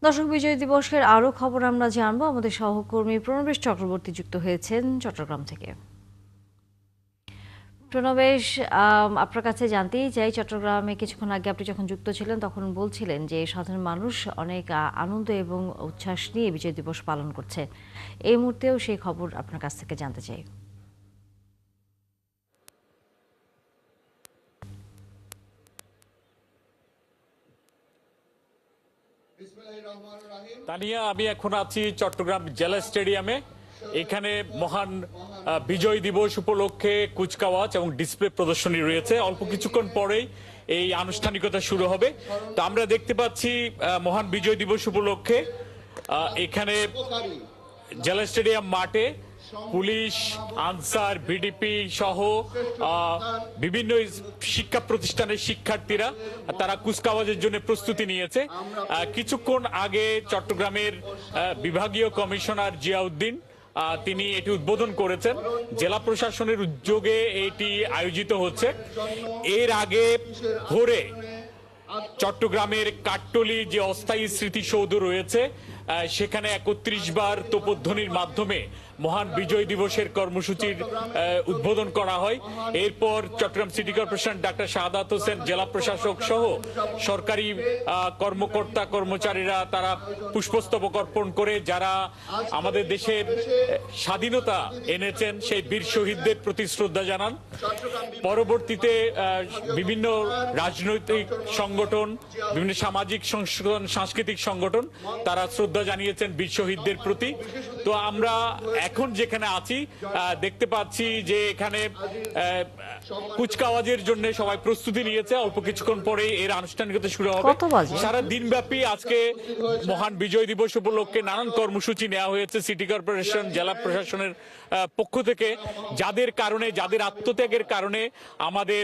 দর্শক বিজয় দিবসের আরও খবর আমরা জানবো। আমাদের সহকর্মী প্রণবেশ চক্রবর্তী যুক্ত হয়েছেন চট্টগ্রাম থেকে। প্রণবেশ, আপনার কাছে জানতেই চাই, চট্টগ্রামে কিছুক্ষণ আগে আপনি যখন যুক্ত ছিলেন তখন বলছিলেন যে সাধারণ মানুষ অনেক আনন্দ এবং উচ্ছ্বাস নিয়ে বিজয় দিবস পালন করছে। এই মুহূর্তেও সেই খবর আপনার কাছ থেকে জানতে চাই। তানিয়া, আমি এখন আছি চট্টগ্রাম জেলা স্টেডিয়ামে। এখানে মহান বিজয় দিবস উপলক্ষে কুচকাওয়াজ এবং ডিসপ্লে প্রদর্শনী রয়েছে। অল্প কিছুক্ষণ পরেই এই আনুষ্ঠানিকতা শুরু হবে। তো আমরা দেখতে পাচ্ছি মহান বিজয় দিবস উপলক্ষে এখানে জেলা স্টেডিয়াম মাঠে পুলিশ, আনসার, বিডিপি সহ বিভিন্ন শিক্ষা প্রতিষ্ঠানের শিক্ষার্থীরা তারা কুচকাওয়াজের জন্য প্রস্তুতি নিয়েছে। কিছুক্ষণ আগে চট্টগ্রামের বিভাগীয় কমিশনার জিয়াউদ্দিন তিনি এটি উদ্বোধন করেছেন। জেলা প্রশাসনের উদ্যোগে এটি আয়োজিত হচ্ছে। এর আগে ভোরে চট্টগ্রামের কাট্টলি যে অস্থায়ী স্মৃতিসৌধ রয়েছে সেখানে ৩১ বার তোপধ্বনির মাধ্যমে মহান বিজয় দিবসের কর্মসূচির উদ্বোধন করা হয়। এরপর Chittagong city corporation doctor Shahadat Hossain, জেলা প্রশাসক সহ সরকারি কর্মকর্তা কর্মচারীরা তারা পুষ্পস্তবক অর্পণ করে যারা আমাদের দেশের স্বাধীনতা এনেছেন সেই বীর শহীদদের প্রতি শ্রদ্ধা জানান। পরবর্তীতে বিভিন্ন রাজনৈতিক সংগঠন, বিভিন্ন সামাজিক সংগঠন, সাংস্কৃতিক সংগঠন তারা শ্রদ্ধা জানিয়েছেন বীর শহীদদের প্রতি। তো আমরা এখন যেখানে আছি দেখতে পাচ্ছি যে এখানে কুচকাওয়াজের জন্য সবাই প্রস্তুতি নিয়েছে। অল্প কিছুক্ষণ পরে এর আনুষ্ঠানিকতা শুরু হবে। সারা দিনব্যাপী আজকে মহান বিজয় দিবস উপলক্ষে নানান কর্মসূচি নেওয়া হয়েছে সিটি কর্পোরেশন, জেলা প্রশাসনের পক্ষ থেকে, যাদের কারণে, যাদের আত্মত্যাগের কারণে আমাদের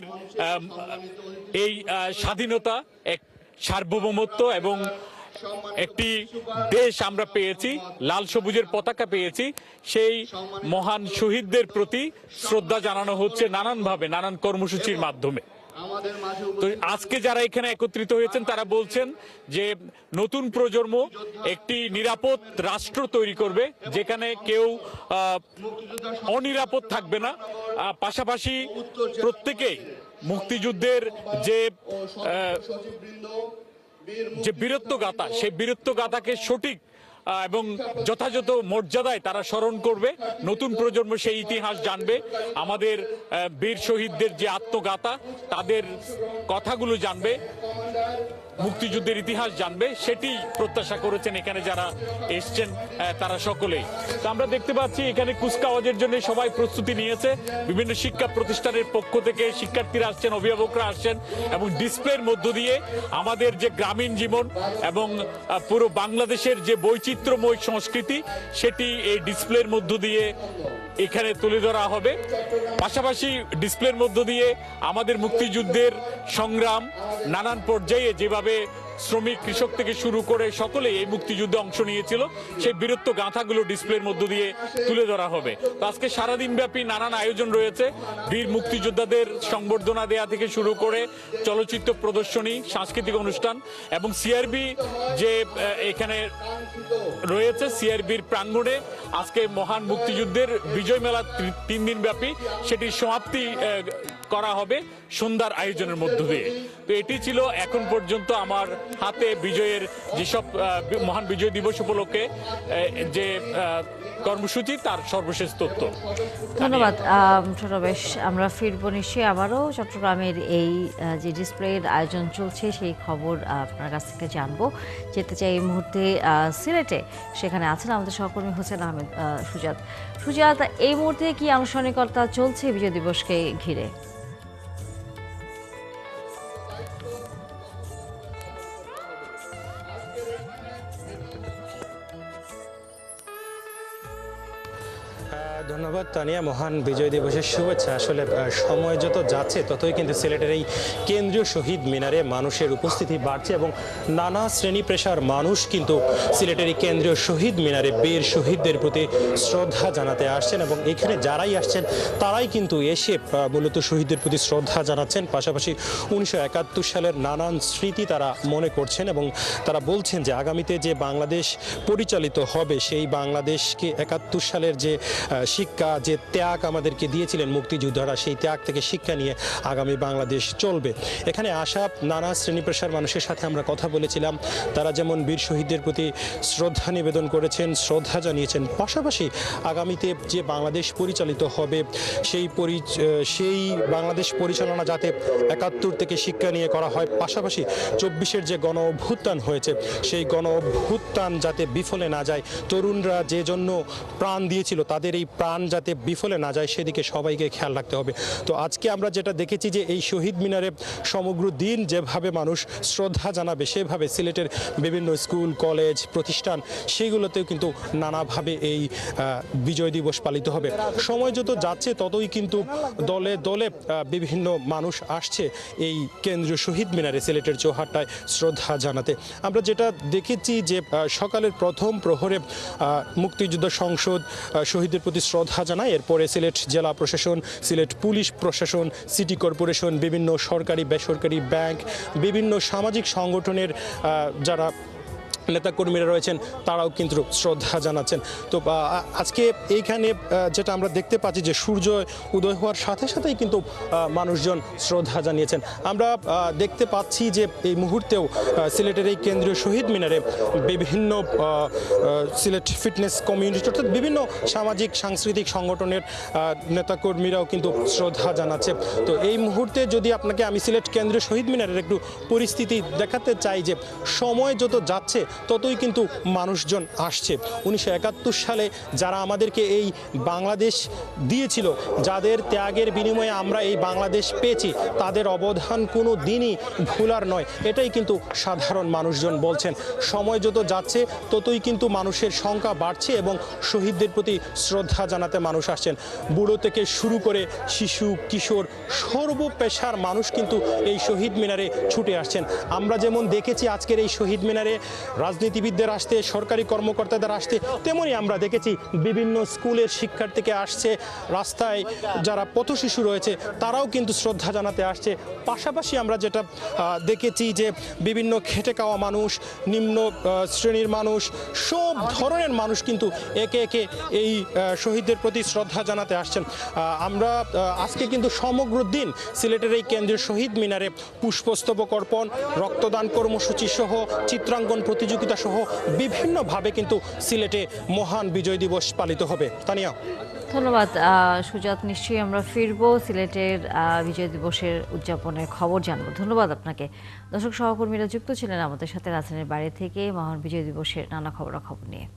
এই স্বাধীনতা, এক সার্বভৌমত্ব এবং একটি দেশ আমরা পেয়েছি, লাল সবুজের পতাকা পেয়েছি। সেই মহান শহীদদের প্রতি শ্রদ্ধা জানানো হচ্ছে নানানভাবে, নানান কর্মসূচির মাধ্যমে। তো আজকে যারা এখানে একত্রিত হয়েছেন তারা বলছেন যে নতুন প্রজন্ম একটি নিরাপদ রাষ্ট্র তৈরি করবে, যেখানে কেউ অনিরাপদ থাকবে না। পাশাপাশি প্রত্যেকেই মুক্তিযুদ্ধের যে বীরত্ব গাথা, সেই বীরত্ব গাথাকে সঠিক এবং যথাযথ মর্যাদায় তারা স্মরণ করবে। নতুন প্রজন্ম সেই ইতিহাস জানবে, আমাদের বীর শহীদদের যে আত্মগাথা, তাদের কথাগুলো জানবে, মুক্তিযুদ্ধের ইতিহাস জানবে, সেটি প্রত্যাশা করেছেন এখানে যারা এসছেন তারা সকলেই। তো আমরা দেখতে পাচ্ছি এখানে কুচকাওয়াজের জন্য সবাই প্রস্তুতি নিয়েছে। বিভিন্ন শিক্ষা প্রতিষ্ঠানের পক্ষ থেকে শিক্ষার্থীরা আসছেন, অভিভাবকরা আসছেন এবং ডিসপ্লের মধ্য দিয়ে আমাদের যে গ্রামীণ জীবন এবং পুরো বাংলাদেশের যে বৈচিত্র্যময় সংস্কৃতি সেটি এই ডিসপ্লের মধ্য দিয়ে এখানে তুলে ধরা হবে। পাশাপাশি ডিসপ্লের মধ্য দিয়ে আমাদের মুক্তিযুদ্ধের সংগ্রাম নানান পর্যায়ে যেভাবে শ্রমিক, কৃষক থেকে শুরু করে সকলেই এই মুক্তিযুদ্ধে অংশ নিয়েছিল সেই বীরত্ব গাঁথাগুলো ডিসপ্লের মধ্য দিয়ে তুলে ধরা হবে। তো আজকে সারাদিন ব্যাপী নানান আয়োজন রয়েছে। বীর মুক্তিযোদ্ধাদের সংবর্ধনা দেয়া থেকে শুরু করে চলচ্চিত্র প্রদর্শনী, সাংস্কৃতিক অনুষ্ঠান এবং সিআরবি যে এখানে রয়েছে, সিআরবির প্রাঙ্গণে আজকে মহান মুক্তিযুদ্ধের বিজয় মেলা 3 দিন ব্যাপী সেটির সমাপ্তি করা হবে সন্ধ্যার আয়োজনের মধ্য দিয়ে। তো এটি ছিল এখন পর্যন্ত আমার হাতে বিজয়ের যেসব মহান বিজয় দিবস উপলক্ষে যে কর্মসূচি তার সর্বশেষ তথ্য। ধন্যবাদ প্রণবেশ। আমরা ফিরব নিশ্চয়ই আবারও চট্টগ্রামের এই যে ডিসপ্লের আয়োজন চলছে সেই খবর আপনার কাছ থেকে জানবো। যেতে চাই এই মুহূর্তে সিলেটে, সেখানে আছেন আমাদের সহকর্মী হোসেন আহমেদ সুজাত। সুজাত, এই মুহূর্তে কি আনুষ্ঠানিকতা চলছে বিজয় দিবসকে ঘিরে? ধন্যবাদ তানিয়া। মহান বিজয় দিবসের শুভেচ্ছা। আসলে সময় যত যাচ্ছে ততই কিন্তু সিলেটের এই কেন্দ্রীয় শহীদ মিনারে মানুষের উপস্থিতি বাড়ছে এবং নানা শ্রেণী পেশার মানুষ কিন্তু সিলেটের এই কেন্দ্রীয় শহীদ মিনারে বীর শহীদদের প্রতি শ্রদ্ধা জানাতে আসছেন এবং এখানে যারাই আসছেন তারাই কিন্তু এসে মূলত শহীদদের প্রতি শ্রদ্ধা জানাচ্ছেন, পাশাপাশি 1971 সালের নানান স্মৃতি তারা মনে করছেন এবং তারা বলছেন যে আগামীতে যে বাংলাদেশ পরিচালিত হবে সেই বাংলাদেশকে 71 সালের যে শিক্ষা, যে ত্যাগ আমাদেরকে দিয়েছিলেন মুক্তিযোদ্ধারা, সেই ত্যাগ থেকে শিক্ষা নিয়ে আগামী বাংলাদেশ চলবে। এখানে আসা নানা শ্রেণী পেশার মানুষের সাথে আমরা কথা বলেছিলাম। তারা যেমন বীর শহীদদের প্রতি শ্রদ্ধা নিবেদন করেছেন, শ্রদ্ধা জানিয়েছেন, পাশাপাশি আগামীতে যে বাংলাদেশ পরিচালিত হবে সেই বাংলাদেশ পরিচালনা যাতে 71 থেকে শিক্ষা নিয়ে করা হয়, পাশাপাশি 24-এর যে গণ অভ্যুত্থান হয়েছে সেই গণ অভ্যুত্থান যাতে বিফলে না যায়, তরুণরা যে জন্য প্রাণ দিয়েছিল তাদের এই প্রাণ যাতে বিফলে না যায় সেদিকে সবাইকে খেয়াল রাখতে হবে। তো আজকে আমরা যেটা দেখেছি যে এই শহীদ মিনারে সমগ্র দিন যেভাবে মানুষ শ্রদ্ধা জানাবে সেভাবে সিলেটের বিভিন্ন স্কুল, কলেজ, প্রতিষ্ঠান সেগুলোতেও কিন্তু নানাভাবে এই বিজয় দিবস পালিত হবে। সময় যত যাচ্ছে ততই কিন্তু দলে দলে বিভিন্ন মানুষ আসছে এই কেন্দ্রীয় শহীদ মিনারে সিলেটের চৌহাট্টায় শ্রদ্ধা জানাতে। আমরা যেটা দেখেছি যে সকালের প্রথম প্রহরে মুক্তিযুদ্ধ সংসদ শহীদদের প্রতি শ্রদ্ধা জানায়, এরপরে সিলেট জেলা প্রশাসন, সিলেট পুলিশ প্রশাসন, সিটি কর্পোরেশন, বিভিন্ন সরকারি বেসরকারি ব্যাংক, বিভিন্ন সামাজিক সংগঠনের যারা নেতাকর্মীরা রয়েছেন তারাও কিন্তু শ্রদ্ধা জানাচ্ছেন। তো আজকে এইখানে যেটা আমরা দেখতে পাচ্ছি যে সূর্য উদয় হওয়ার সাথে সাথেই কিন্তু মানুষজন শ্রদ্ধা জানিয়েছেন। আমরা দেখতে পাচ্ছি যে এই মুহূর্তেও সিলেটের এই কেন্দ্রীয় শহীদ মিনারে বিভিন্ন সিলেট ফিটনেস কমিউনিটি অর্থাৎ বিভিন্ন সামাজিক সাংস্কৃতিক সংগঠনের নেতাকর্মীরাও কিন্তু শ্রদ্ধা জানাচ্ছে। তো এই মুহূর্তে যদি আপনাকে আমি সিলেট কেন্দ্রীয় শহীদ মিনারের একটু পরিস্থিতি দেখাতে চাই যে সময় যত যাচ্ছে ততই কিন্তু মানুষজন আসছে। 1971 সালে যারা আমাদেরকে এই বাংলাদেশ দিয়েছিল, যাদের ত্যাগের বিনিময়ে আমরা এই বাংলাদেশ পেয়েছি, তাদের অবদান কোনো দিনই ভুলার নয়, এটাই কিন্তু সাধারণ মানুষজন বলছেন। সময় যত যাচ্ছে ততই কিন্তু মানুষের সংখ্যা বাড়ছে এবং শহীদদের প্রতি শ্রদ্ধা জানাতে মানুষ আসছেন। বুড়ো থেকে শুরু করে শিশু, কিশোর, সর্বপেশার মানুষ কিন্তু এই শহীদ মিনারে ছুটে আসছেন। আমরা যেমন দেখেছি আজকের এই শহীদ মিনারে রাজনীতিবিদদের আসতে, সরকারি কর্মকর্তাদের আসতে, তেমনি আমরা দেখেছি বিভিন্ন স্কুলের শিক্ষার্থীকে আসছে, রাস্তায় যারা পথশিশু রয়েছে তারাও কিন্তু শ্রদ্ধা জানাতে আসছে। পাশাপাশি আমরা যেটা দেখেছি যে বিভিন্ন খেটে খাওয়া মানুষ, নিম্ন শ্রেণীর মানুষ, সব ধরনের মানুষ কিন্তু একে একে এই শহীদদের প্রতি শ্রদ্ধা জানাতে আসছেন। আমরা আজকে কিন্তু সমগ্র দিন সিলেটের এই কেন্দ্রীয় শহীদ মিনারে পুষ্পস্তবক অর্পণ, রক্তদান কর্মসূচি সহ, চিত্রাঙ্কন প্রতিযোগিতা সহ বিভিন্নভাবে কিন্তু সিলেটে মহান বিজয় দিবস পালিত হবে। তানিয়া। ধন্যবাদ সুজাত। নিশ্চয়ই আমরা ফিরবো সিলেটের বিজয় দিবসের উদযাপনের খবর জানবো। ধন্যবাদ আপনাকে। দর্শক সহকর্মীরা যুক্ত ছিলেন আমাদের সাথে রাজধানীর বাইরে থেকে মহান বিজয় দিবসের নানা খবরাখবর নিয়ে।